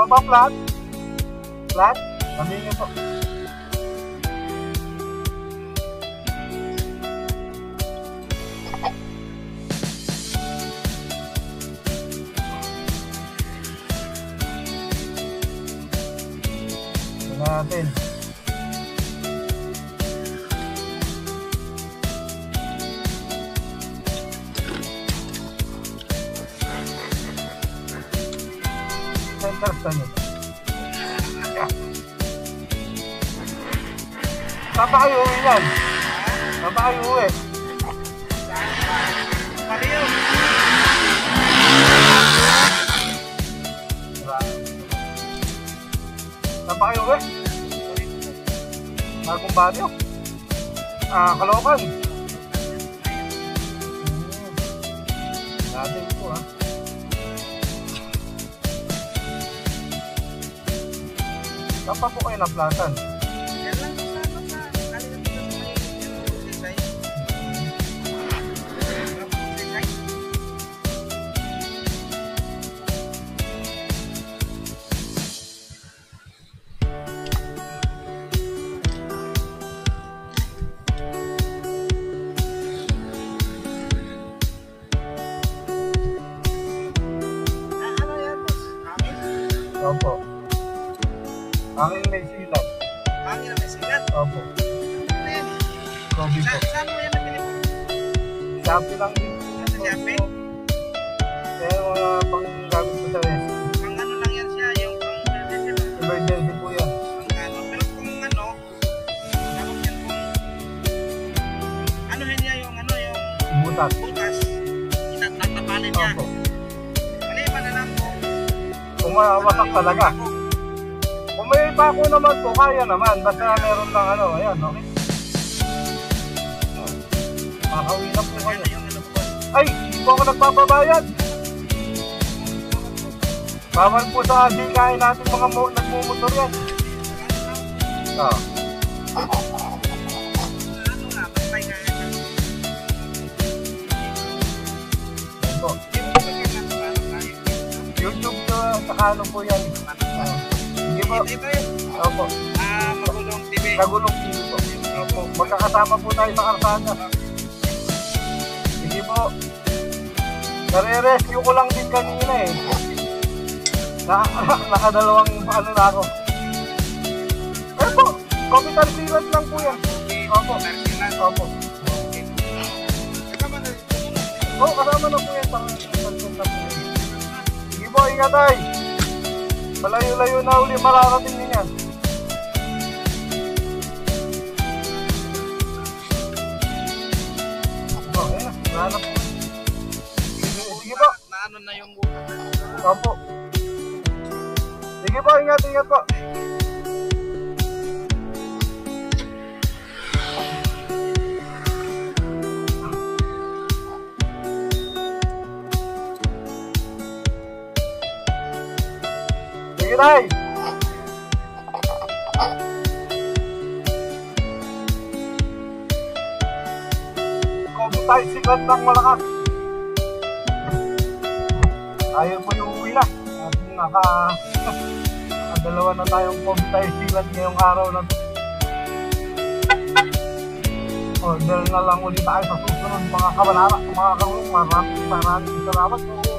Ito ba flat? Flat? Sabihin niyo po. Ito natin. Center sa nyo. Saan ba kayo uwi yan? Saan ba kayo uwi? Pariyo. Saan ba kayo uwi? Bagong Baryo? Caloocan. Natin po ha. Saan pa po kayo naplatan? Yan lang sa kalimutan ko may design. Ano yan, boss? Amin? Opo. Angin may silat. Hangin na may sigat. Opo. Ano yan? Kobe po. Saan mo yan nabili mo? Shopee lang din. Sa Shopee? Kaya mga pang-gamit ko sa rescue. Pang ano lang yan siya, yung pang-emergency lang. Emergency po yan. Pang ano, pero kung ano, tawag yan kung ano niya yung ano, yung Butas. butas, itatatapanin niya. Opo. Maliban na lang Kung mawasak talaga. Kung may pako naman po, kaya naman. Basta meron lang ano, ayan, okay? Makakauwi na po kayo. yung ano po. Ay, hindi po ako nagpapabayad. Bawal po sa sikain natin mga nagmumotor yan. Oo. Ano na, patay ka yan. Yan po. YouTube sa ano po yan. Sige po. Ito yun. Opo. Magulong TV. Nagulong TV po. Opo. Magkakasama po tayo sa karsada. Sige po. Nare-rescue ko lang din kanina eh. Nakadalawang ano na ako. Eh po. Capital Sealant lang po yan. Opo. Opo. Oo, kasama na po yan sa karsada po. Sige po, ingat ay. Malayo-layo na uli mararating din yan. Oh, ayun na. Wala na po. Sige po. Naano na yung bukas. Opo. Sige po, ingat po. Sige tayo. Kobe tayo sikat ng malakas. Ayaw po yung uwi na. At nakadalawa na tayong Kobe tayo sikat ngayong araw na to. Order na lang ulit tayo sa susunod mga kabanara, mga karunong. Maraming salamat po.